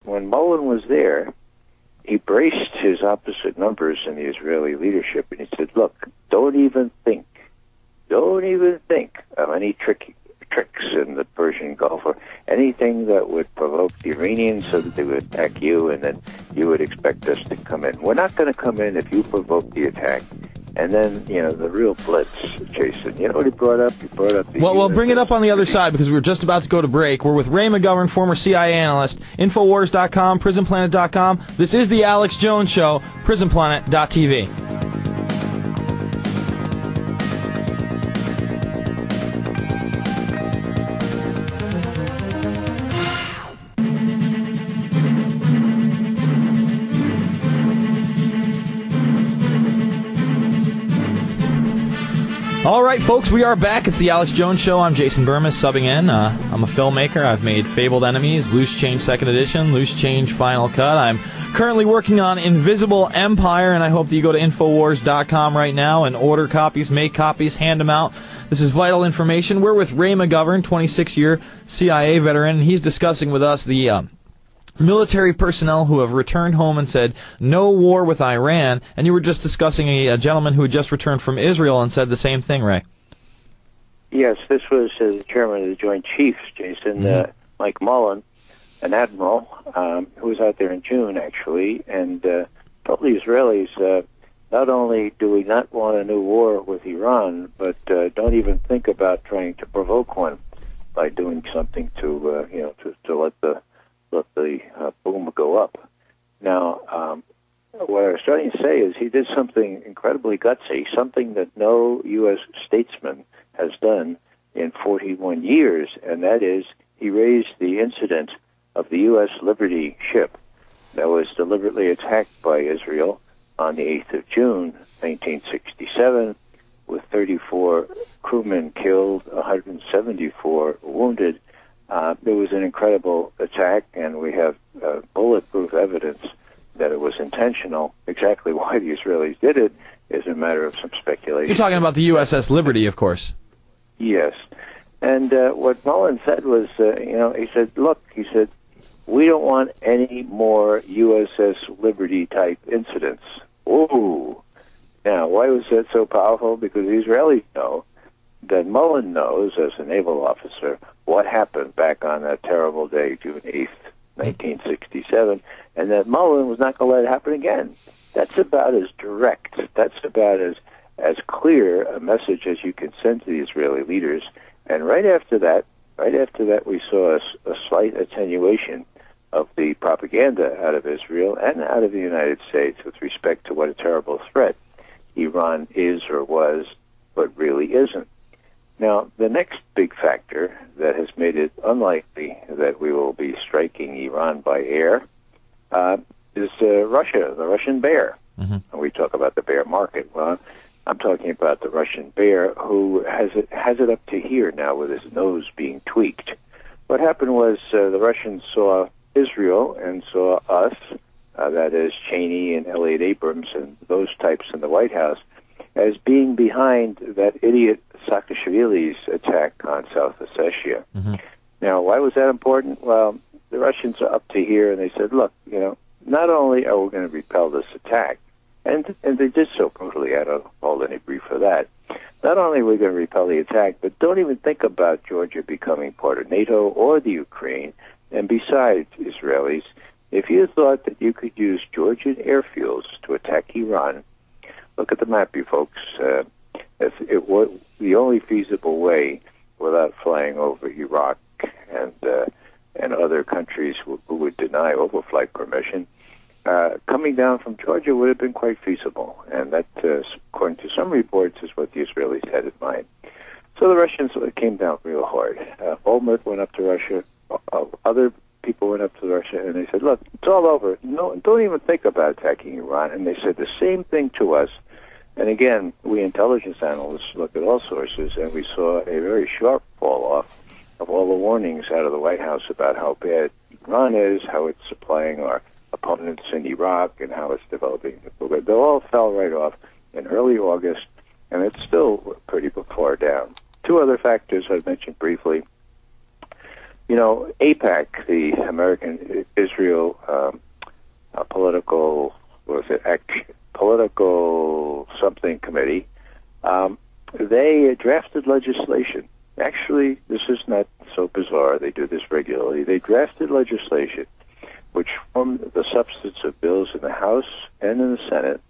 when Mullen was there, he braced his opposite numbers in the Israeli leadership, and he said, look, don't even think of any tricks in the Persian Gulf or anything that would provoke the Iranians so that they would attack you, and then you would expect us to come in. We're not going to come in if you provoke the attack. And then, the real blitz, Jason. You know what he brought up? He brought up the... Well, we'll bring it up on the other side because we were just about to go to break. We're with Ray McGovern, former CIA analyst, Infowars.com, PrisonPlanet.com. This is the Alex Jones Show, PrisonPlanet.tv. All right, folks, we are back. It's the Alex Jones Show. I'm Jason Burmis, subbing in. I'm a filmmaker. I've made Fabled Enemies, Loose Change 2nd Edition, Loose Change Final Cut. I'm currently working on Invisible Empire, and I hope that you go to Infowars.com right now and order copies, make copies, hand them out. This is vital information. We're with Ray McGovern, 26-year CIA veteran, and he's discussing with us the military personnel who have returned home and said no war with Iran, and you were just discussing a gentleman who had just returned from Israel and said the same thing, Ray. Yes, this was the chairman of the Joint Chiefs, Jason, Mike Mullen, an admiral, who was out there in June, actually, and told the Israelis, not only do we not want a new war with Iran, but don't even think about trying to provoke one by doing something to let the boom go up. Now, what I was trying to say is he did something incredibly gutsy, something that no U.S. statesman has done in 41 years, and that is he raised the incident of the U.S. Liberty ship that was deliberately attacked by Israel on the 8th of June, 1967, with 34 crewmen killed, 174 wounded. There was an incredible attack, and we have bulletproof evidence that it was intentional. Exactly why the Israelis did it is a matter of some speculation. You're talking about the USS Liberty, of course. Yes. And what Mullen said was, he said, we don't want any more USS Liberty-type incidents. Ooh. Now, why was that so powerful? Because the Israelis know that Mullen knows, as a naval officer, what happened back on that terrible day, June 8th, 1967, and that Mullen was not going to let it happen again. That's about as direct, that's about as clear a message as you can send to the Israeli leaders. And right after that, we saw a slight attenuation of the propaganda out of Israel and out of the United States with respect to what a terrible threat Iran is or was, but really isn't. Now, the next big factor that has made it unlikely that we will be striking Iran by air is Russia, the Russian bear. Mm-hmm. And we talk about the bear market. Well, I'm talking about the Russian bear who has it up to here now with his nose being tweaked. What happened was the Russians saw Israel and saw us, that is Cheney and Elliot Abrams and those types in the White House, as being behind that idiot Saakashvili's attack on South Ossetia. Mm-hmm. Now, why was that important? Well, the Russians are up to here, and they said, look, not only are we going to repel this attack, and they did so brutally, I don't hold any brief for that, not only are we going to repel the attack, but don't even think about Georgia becoming part of NATO or the Ukraine. And besides, Israelis, if you thought that you could use Georgian airfields to attack Iran, look at the map, you folks. It was the only feasible way without flying over Iraq and other countries who would deny overflight permission. Coming down from Georgia would have been quite feasible, and that, according to some reports, is what the Israelis had in mind. So the Russians came down real hard. Olmert went up to Russia. Other people went up to Russia, and they said, look, it's all over. No, don't even think about attacking Iran. And they said the same thing to us. And again, we intelligence analysts look at all sources, and we saw a very sharp fall-off of all the warnings out of the White House about how bad Iran is, how it's supplying our opponents in Iraq, and how it's developing. They all fell right off in early August, and it's still pretty far down. Two other factors I've mentioned briefly. AIPAC, the American-Israel drafted legislation. Actually, this is not so bizarre. They do this regularly. They drafted legislation which formed the substance of bills in the House and in the Senate,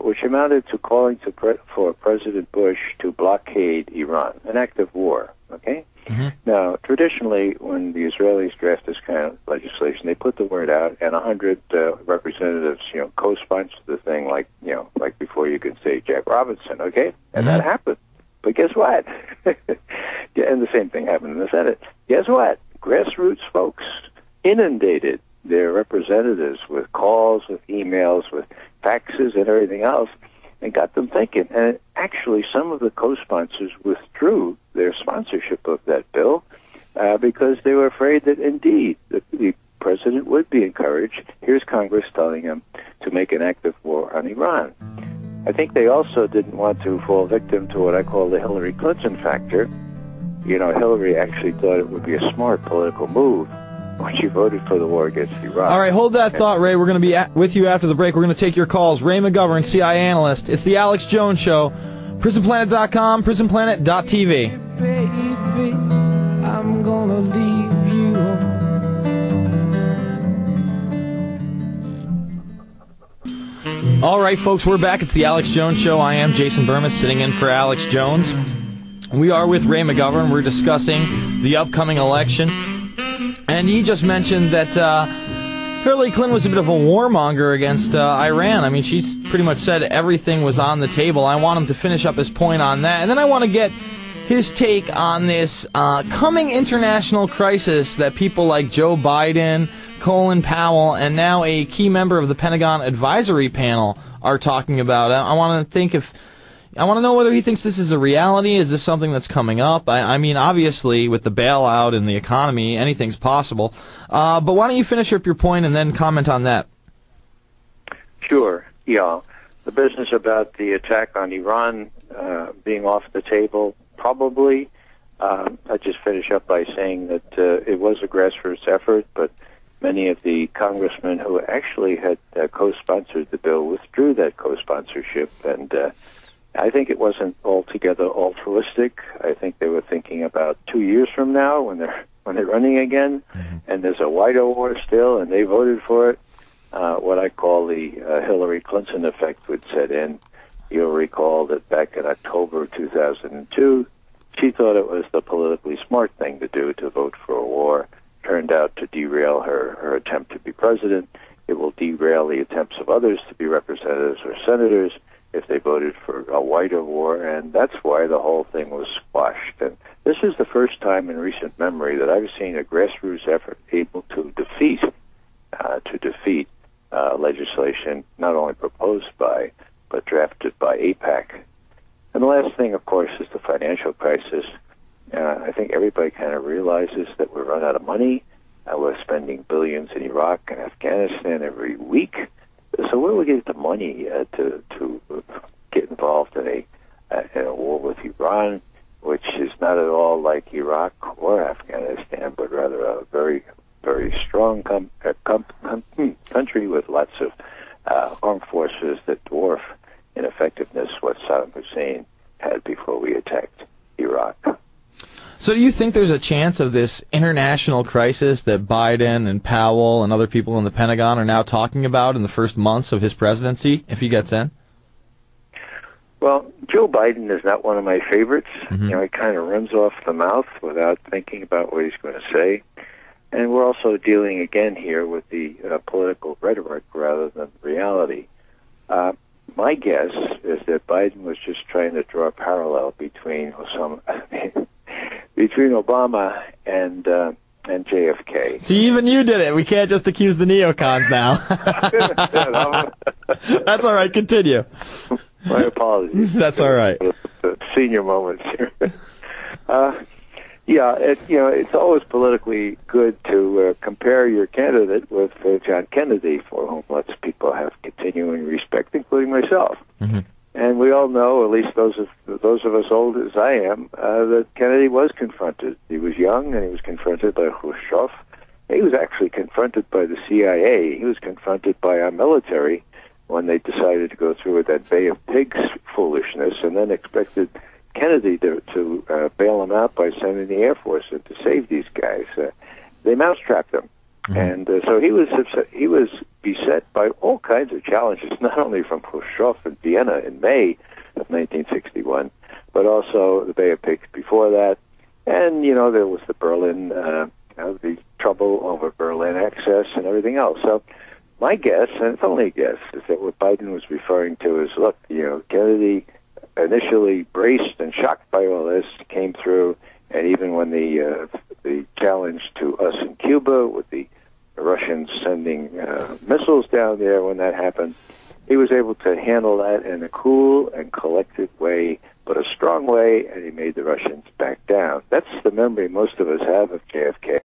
which amounted to calling for President Bush to blockade Iran, an act of war. Okay? Mm-hmm. Now, traditionally, when the Israelis draft this kind of legislation, they put the word out, and 100 representatives, co-sponsor the thing, like before you could say Jack Robinson. Okay? And that happened. But guess what? And the same thing happened in the Senate. Guess what? Grassroots folks inundated their representatives with calls, with emails, with faxes, and everything else, and got them thinking. And actually, some of the co-sponsors withdrew their sponsorship of that bill because they were afraid that, indeed, the president would be encouraged. Here's Congress telling him to make an act of war on Iran. I think they also didn't want to fall victim to what I call the Hillary Clinton factor. Hillary actually thought it would be a smart political move when she voted for the war against Iran. All right, hold that thought, Ray. We're going to be with you after the break. We're going to take your calls. Ray McGovern, CIA analyst. It's the Alex Jones Show. PrisonPlanet.com, PrisonPlanet.tv. Baby, I'm gonna leave you. All right, folks, we're back. It's the Alex Jones Show. I am Jason Burmis, sitting in for Alex Jones. We are with Ray McGovern. We're discussing the upcoming election. And he just mentioned that Hillary Clinton was a bit of a warmonger against Iran. I mean, she's pretty much said everything was on the table. I want him to finish up his point on that. And then I want to get his take on this coming international crisis that people like Joe Biden, Colin Powell, and now a key member of the Pentagon Advisory Panel are talking about. I want to know whether he thinks this is a reality. Is this something that's coming up? I mean, obviously, with the bailout and the economy, anything's possible. But why don't you finish up your point and then comment on that? Sure. Yeah. The business about the attack on Iran being off the table, probably. I just finish up by saying that it was a grassroots effort, but many of the congressmen who actually had co-sponsored the bill withdrew that co-sponsorship, and I think it wasn't altogether altruistic. I think they were thinking about 2 years from now when they're running again, and there's a wider war still, and they voted for it. What I call the Hillary Clinton effect would set in. You'll recall that back in October 2002, she thought it was the politically smart thing to do to vote for a war. Turned out to derail her attempt to be president. It will derail the attempts of others to be representatives or senators if they voted for a wider war, and that's why the whole thing was squashed. And this is the first time in recent memory that I've seen a grassroots effort able to defeat legislation not only proposed by, but drafted by AIPAC. And the last thing, of course, is the financial crisis. I think everybody kind of realizes that we're run out of money. We're spending billions in Iraq and Afghanistan every week. So where do we get the money to get involved in a war with Iran, which is not at all like Iraq or Afghanistan, but rather a very, very strong country with lots of armed forces that dwarf in effectiveness what Saddam Hussein had before we attacked Iraq. So do you think there's a chance of this international crisis that Biden and Powell and other people in the Pentagon are now talking about in the first months of his presidency, if he gets in? Well, Joe Biden is not one of my favorites. Mm-hmm. He kind of runs off the mouth without thinking about what he's going to say. And we're also dealing again here with the political rhetoric rather than reality. My guess is that Biden was just trying to draw a parallel between Obama and JFK. See, even you did it. We can't just accuse the neocons now. That's all right. Continue. My apologies. That's all right. The senior moments here. It's always politically good to compare your candidate with John Kennedy, for whom lots of people have continuing respect, including myself. Mm-hmm. And we all know, at least those of us old as I am, that Kennedy was confronted. He was young, and he was confronted by Khrushchev. He was actually confronted by the CIA. He was confronted by our military when they decided to go through with that Bay of Pigs foolishness, and then expected Kennedy to bail him out by sending the Air Force in to save these guys. They mousetrapped him. And so he was beset by all kinds of challenges, not only from Khrushchev in Vienna in May of 1961, but also the Bay of Pigs before that. And, there was the Berlin, the trouble over Berlin excess and everything else. So my guess, and it's only a guess, is that what Biden was referring to is, look, Kennedy initially braced and shocked by all this, came through, and even when the challenge to us in Cuba with the Russians sending missiles down there, when that happened, he was able to handle that in a cool and collected way, but a strong way, and he made the Russians back down. That's the memory most of us have of JFK.